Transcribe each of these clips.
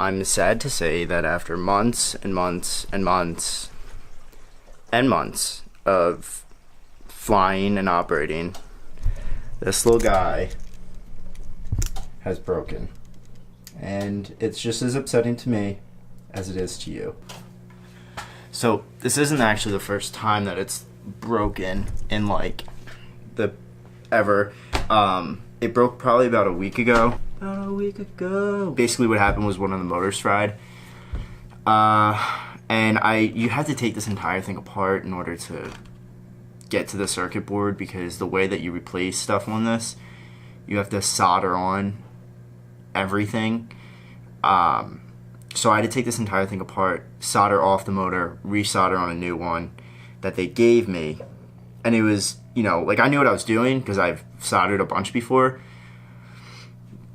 I'm sad to say that after months and months and months and months of flying and operating, this little guy has broken. And it's just as upsetting to me as it is to you. So this isn't actually the first time that it's broken in like the ever. It broke probably about a week ago. Basically what happened was one of the motors fried. And you have to take this entire thing apart in order to get to the circuit board, because the way that you replace stuff on this, you have to solder on everything. So I had to take this entire thing apart, solder off the motor, resolder on a new one that they gave me. And it was, like, I knew what I was doing because I've soldered a bunch before.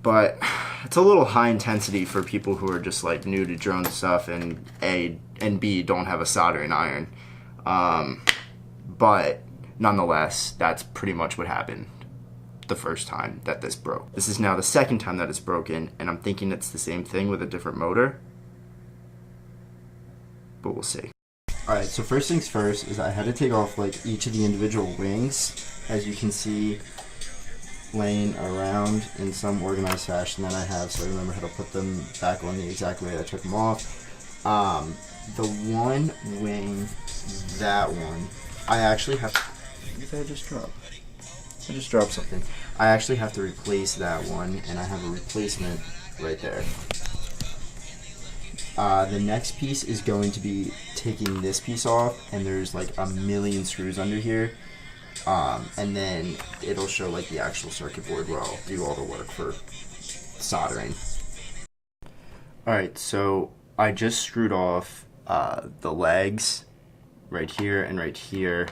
But it's a little high intensity for people who are just like new to drone stuff and A and B don't have a soldering iron. But nonetheless, that's pretty much what happened the first time that this broke. This is now the second time that it's broken, and I'm thinking it's the same thing with a different motor. But we'll see. Alright, so first things first is I had to take off like each of the individual wings, as you can see, laying around in some organized fashion that I have, so I remember how to put them back on the exact way I took them off. The one wing, that one, I actually have to... What did I just drop? I just dropped something. I actually have to replace that one, and I have a replacement right there. The next piece is going to be taking this piece off, and there's like a million screws under here. And then it'll show like the actual circuit board where I'll do all the work for soldering. Alright, so I just screwed off the legs right here and right here.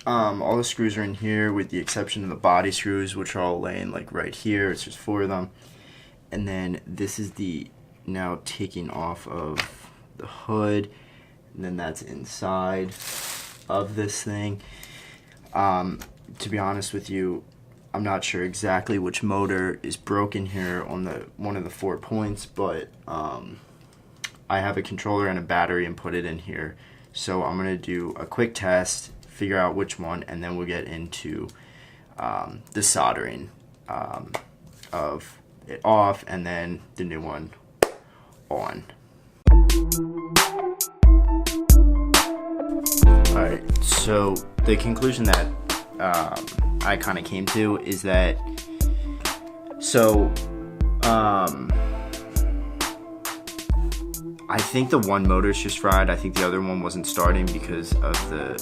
All the screws are in here with the exception of the body screws, which are all laying like right here. It's just 4 of them. And then this is the now taking off of the hood, and then that's inside of this thing. To be honest with you, I'm not sure exactly which motor is broken here on the one of the 4 points, but I have a controller and a battery and put it in here. So I'm gonna do a quick test, figure out which one, and then we'll get into the soldering of it off, and then the new one on. Alright, so the conclusion that I kind of came to is that, I think the one motor's just fried. I think the other one wasn't starting because of the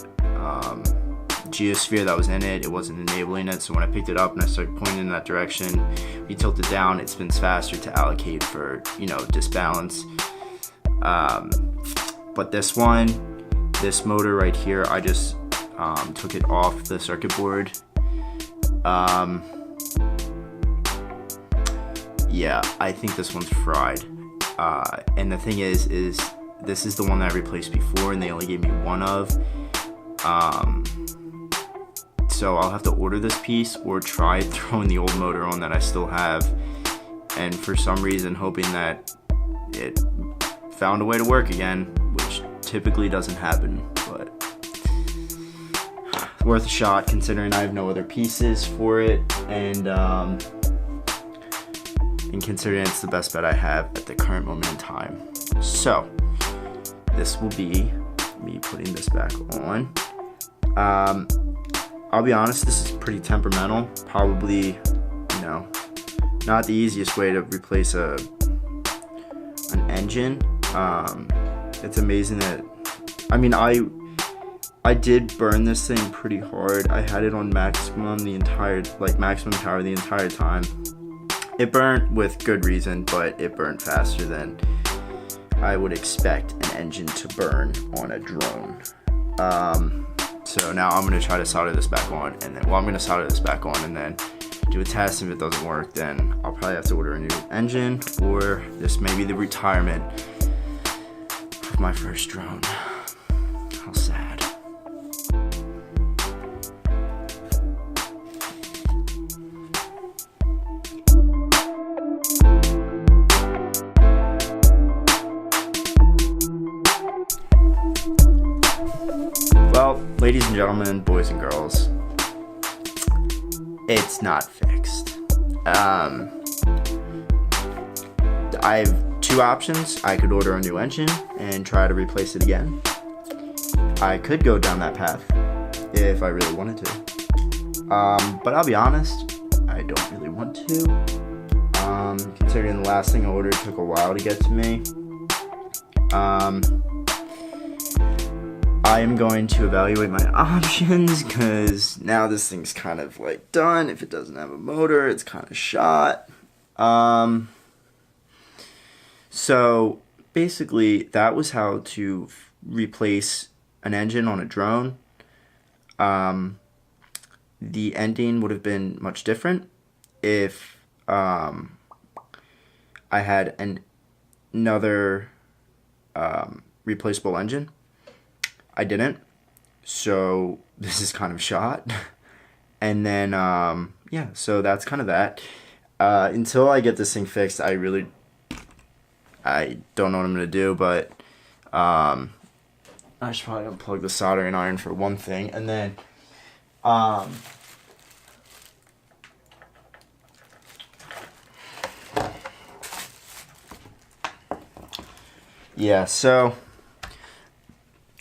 geosphere that was in it. It wasn't enabling it, so when I picked it up and I started pointing in that direction, we tilt it down, it spins faster to allocate for, disbalance. But this motor right here, I just took it off the circuit board. Yeah, I think this one's fried. And the thing is this is the one that I replaced before, and they only gave me one of. So I'll have to order this piece or try throwing the old motor on that I still have, and for some reason hoping that it found a way to work again, which typically doesn't happen, but it's worth a shot considering I have no other pieces for it, and considering it's the best bet I have at the current moment in time. So this will be me putting this back on. I'll be honest, this is pretty temperamental. Probably, not the easiest way to replace an engine. It's amazing that, I did burn this thing pretty hard. I had it on maximum power the entire time. It burnt with good reason, but it burnt faster than I would expect an engine to burn on a drone. So now I'm going to try to solder this back on, and then, I'm going to solder this back on and then do a test. If it doesn't work, then I'll probably have to order a new engine, or this may be the retirement of my first drone. How sad. Well, ladies and gentlemen, boys and girls, it's not fixed. I have two options. I could order a new engine and try to replace it again. I could go down that path if I really wanted to. But I'll be honest, I don't really want to. Considering the last thing I ordered took a while to get to me. I am going to evaluate my options because now this thing's kind of like done. If it doesn't have a motor, it's kind of shot. So basically that was how to replace an engine on a drone. The ending would have been much different if I had another replaceable engine. I didn't, so this is kind of shot. And then yeah, so that's kind of that. Until I get this thing fixed, I don't know what I'm gonna do, but I should probably unplug the soldering iron for one thing, and then yeah, so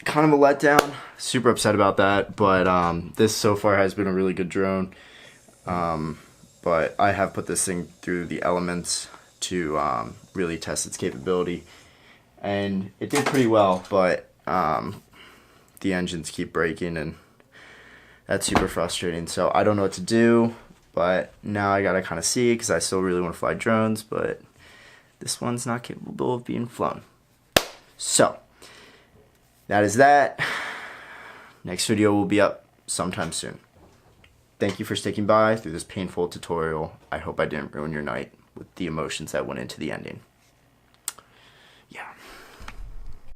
kind of a letdown. Super upset about that, but this so far has been a really good drone. But I have put this thing through the elements to really test its capability, and it did pretty well, but the engines keep breaking, and that's super frustrating. So I don't know what to do, but now I gotta kind of see, because I still really want to fly drones, but this one's not capable of being flown. So that is that. Next video will be up sometime soon. Thank you for sticking by through this painful tutorial. I hope I didn't ruin your night with the emotions that went into the ending.